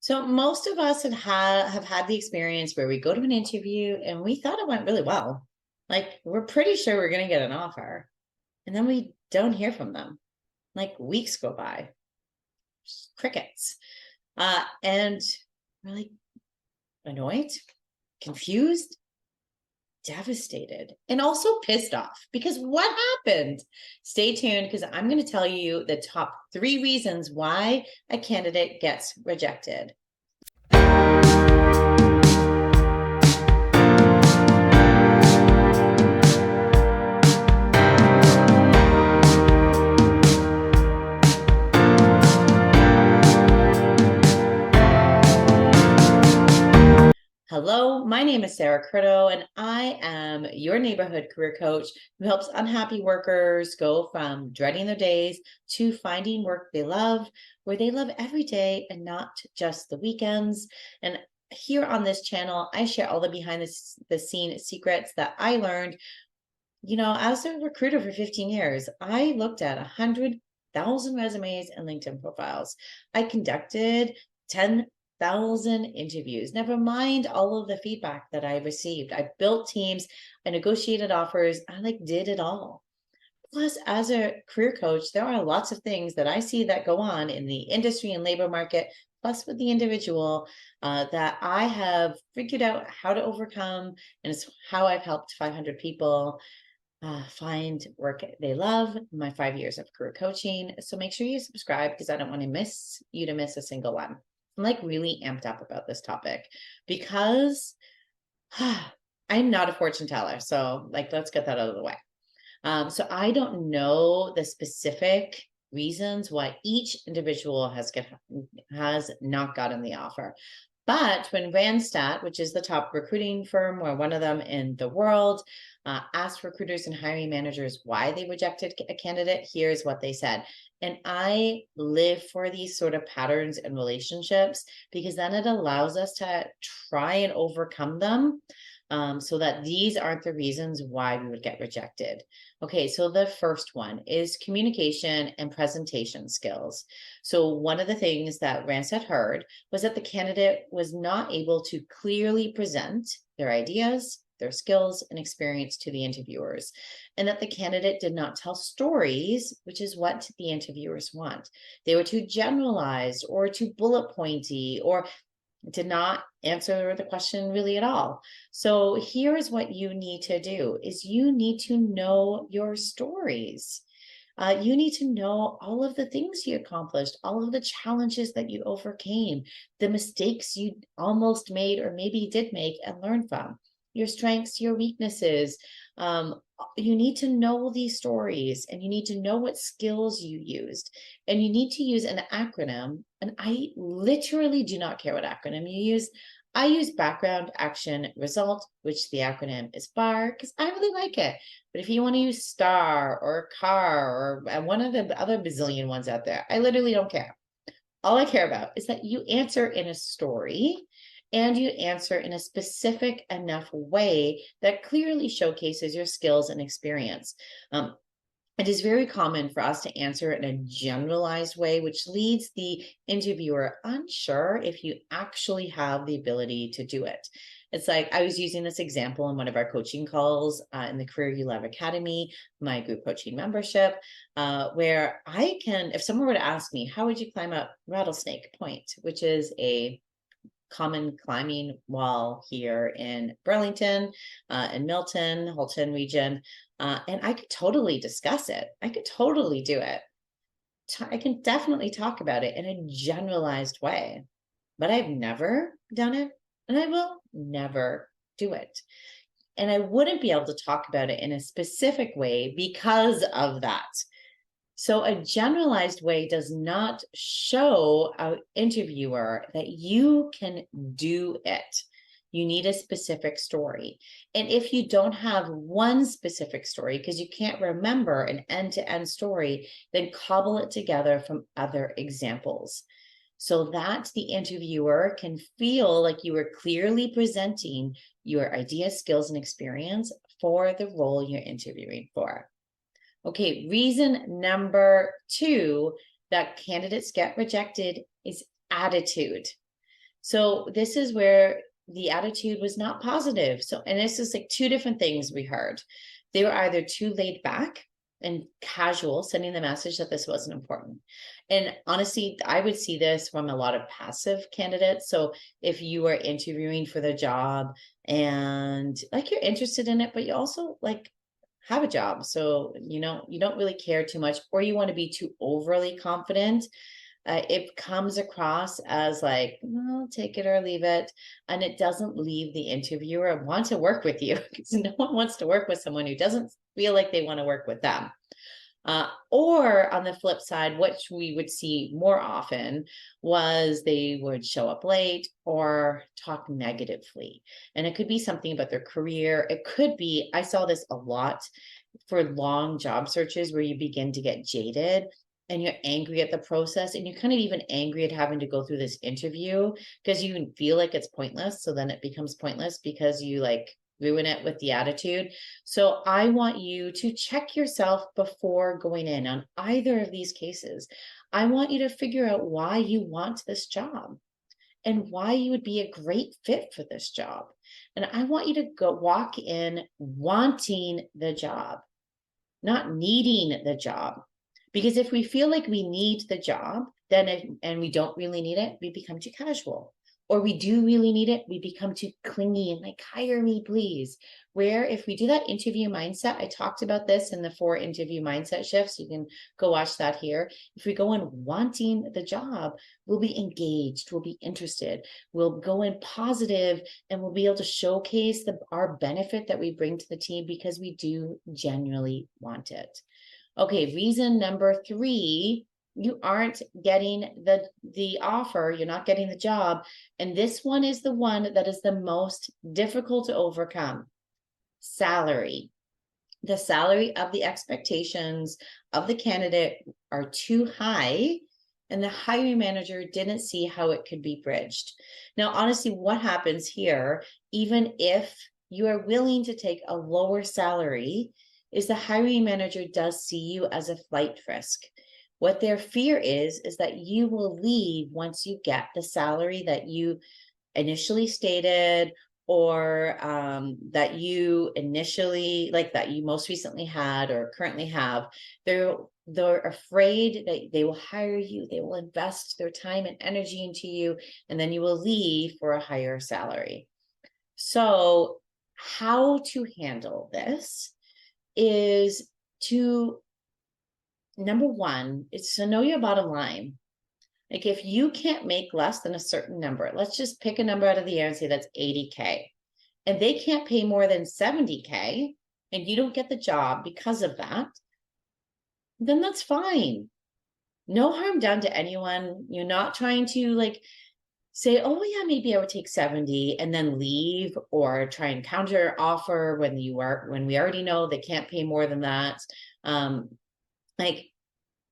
So most of us have had the experience where we go to an interview and we thought it went really well. Like we're pretty sure we're going to get an offer, and then we don't hear from them. Like weeks go by, just crickets. And we're like annoyed, confused, devastated, and also pissed off because what happened? Stay tuned because I'm going to tell you the top 3 reasons why a candidate gets rejected. Hello, my name is Sarah Curto, and I am your neighborhood career coach who helps unhappy workers go from dreading their days to finding work they love, where they love every day and not just the weekends. And here on this channel, I share all the behind the scene secrets that I learned. As a recruiter for 15 years, I looked at 100,000 resumes and LinkedIn profiles. I conducted 10,000 interviews, never mind all of the feedback that I received. I built teams, I negotiated offers, I did it all. Plus, as a career coach, there are lots of things that I see that go on in the industry and labor market, plus with the individual, that I have figured out how to overcome. And it's how I've helped 500 people find work they love, my 5 years of career coaching. So make sure you subscribe because I don't want to miss a single one. I'm really amped up about this topic because I'm not a fortune teller. So let's get that out of the way. So I don't know the specific reasons why each individual has not gotten the offer. But when Randstad, which is the top recruiting firm, or one of them in the world, asked recruiters and hiring managers why they rejected a candidate, here's what they said. And I live for these sort of patterns and relationships because then it allows us to try and overcome them, so that these aren't the reasons why we would get rejected. Okay, so the first one is communication and presentation skills. So one of the things that Randstad heard was that the candidate was not able to clearly present their ideas, their skills, and experience to the interviewers, and that the candidate did not tell stories, which is what the interviewers want. They were too generalized or too bullet pointy, or did not answer the question really at all. So here's what you need to do is you need to know your stories. You need to know all of the things you accomplished, all of the challenges that you overcame, the mistakes you almost made or maybe did make and learn from, your strengths, your weaknesses. You need to know these stories, and you need to know what skills you used, and you need to use an acronym. And I literally do not care what acronym you use. I use background, action, result, which the acronym is BAR, because I really like it. But if you want to use STAR or CAR or one of the other bazillion ones out there, I literally don't care. All I care about is that you answer in a story, and you answer in a specific enough way that clearly showcases your skills and experience. It is very common for us to answer in a generalized way, which leads the interviewer unsure if you actually have the ability to do it. It's like I was using this example in one of our coaching calls in the Career You Love Academy, my group coaching membership, where if someone were to ask me, how would you climb up Rattlesnake Point, which is a common climbing wall here in Burlington, in Milton, Halton region. And I could totally discuss it. I could totally do it. I can definitely talk about it in a generalized way, but I've never done it, and I will never do it. And I wouldn't be able to talk about it in a specific way because of that. So a generalized way does not show an interviewer that you can do it. You need a specific story. And if you don't have one specific story, because you can't remember an end-to-end story, then cobble it together from other examples so that the interviewer can feel like you are clearly presenting your ideas, skills, and experience for the role you're interviewing for. Okay, reason number 2 that candidates get rejected is attitude. So this is where the attitude was not positive. So, and this is like two different things we heard. They were either too laid back and casual, sending the message that this wasn't important. And honestly, I would see this from a lot of passive candidates. So if you are interviewing for the job and like you're interested in it, but you also like have a job. So, you don't really care too much, or you want to be too overly confident. It comes across as like, well, take it or leave it. And it doesn't leave the interviewer want to work with you because no one wants to work with someone who doesn't feel like they want to work with them. Or on the flip side, which we would see more often, was they would show up late or talk negatively. And it could be something about their career. It could be, I saw this a lot for long job searches where you begin to get jaded and you're angry at the process, and you're kind of even angry at having to go through this interview because you feel like it's pointless. So then it becomes pointless because you like ruin it with the attitude. So I want you to check yourself before going in on either of these cases. I want you to figure out why you want this job and why you would be a great fit for this job. And I want you to go walk in wanting the job, not needing the job. Because if we feel like we need the job, and we don't really need it, we become too casual. Or we do really need it, we become too clingy and like, hire me, please. Where if we do that interview mindset, I talked about this in the 4 interview mindset shifts. You can go watch that here. If we go in wanting the job, we'll be engaged, we'll be interested, we'll go in positive, and we'll be able to showcase our benefit that we bring to the team because we do genuinely want it. Okay, reason number 3, you aren't getting the offer, you're not getting the job. And this one is the one that is the most difficult to overcome. Salary. The salary of the expectations of the candidate are too high, and the hiring manager didn't see how it could be bridged. Now, honestly, what happens here, even if you are willing to take a lower salary, is the hiring manager does see you as a flight risk. What their fear is that you will leave once you get the salary that you initially stated, or that you initially, like that you most recently had or currently have. They're afraid that they will hire you, they will invest their time and energy into you, and then you will leave for a higher salary. So how to handle this is to, number one, it's to know your bottom line. Like if you can't make less than a certain number, let's just pick a number out of the air and say that's 80K, and they can't pay more than 70K, and you don't get the job because of that, then that's fine. No harm done to anyone. You're not trying to like say, oh yeah, maybe I would take 70 and then leave, or try and counter offer when we already know they can't pay more than that. Like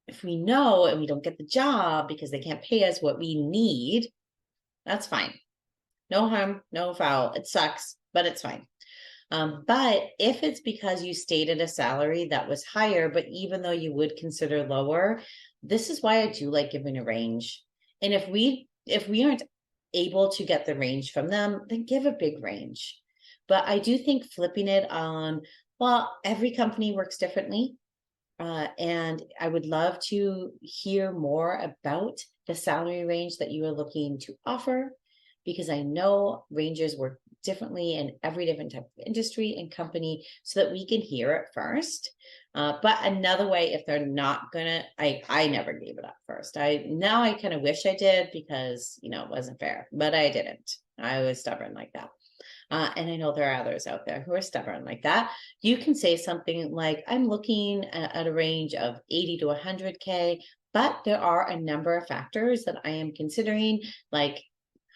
if we know and we don't get the job because they can't pay us what we need, that's fine. No harm, no foul. It sucks, but it's fine. But if it's because you stated a salary that was higher, but even though you would consider lower, this is why I do like giving a range. And if we aren't able to get the range from them, then give a big range. But I do think flipping it on, well, every company works differently. And I would love to hear more about the salary range that you are looking to offer, because I know ranges work differently in every different type of industry and company, so that we can hear it first. But another way, if they're not gonna, I never gave it up first. Now I kind of wish I did, because it wasn't fair, but I didn't. I was stubborn like that. And I know there are others out there who are stubborn like that. You can say something like, I'm looking at a range of 80 to 100K, but there are a number of factors that I am considering, like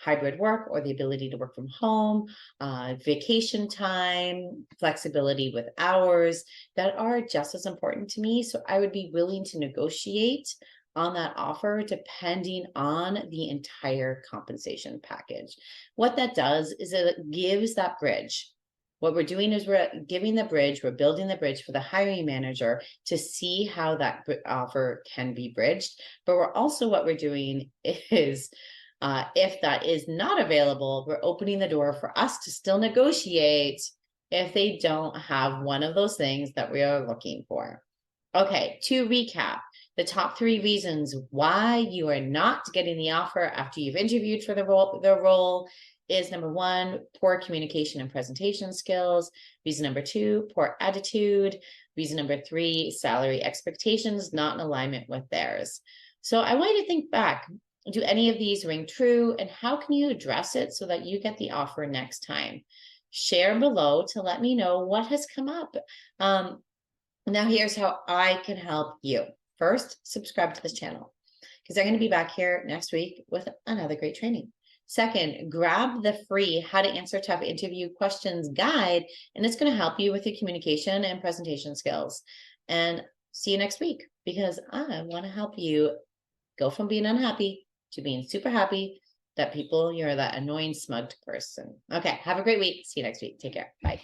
hybrid work or the ability to work from home, vacation time, flexibility with hours, that are just as important to me. So I would be willing to negotiate on that offer depending on the entire compensation package. What that does is it gives that bridge. What we're doing is we're giving the bridge, we're building the bridge for the hiring manager to see how that offer can be bridged. But what we're doing is If that is not available, we're opening the door for us to still negotiate if they don't have one of those things that we are looking for. Okay, to recap, the top 3 reasons why you are not getting the offer after you've interviewed for the role is number 1, poor communication and presentation skills. Reason number 2, poor attitude. Reason number 3, salary expectations not in alignment with theirs. So I want you to think back. Do any of these ring true? And how can you address it so that you get the offer next time? Share below to let me know what has come up. Now, here's how I can help you. First, subscribe to this channel because I'm going to be back here next week with another great training. Second, grab the free How to Answer Tough Interview Questions guide, and it's going to help you with your communication and presentation skills. And see you next week because I want to help you go from being unhappy to being super happy that you're that annoying, smug person. Okay, have a great week. See you next week. Take care. Bye.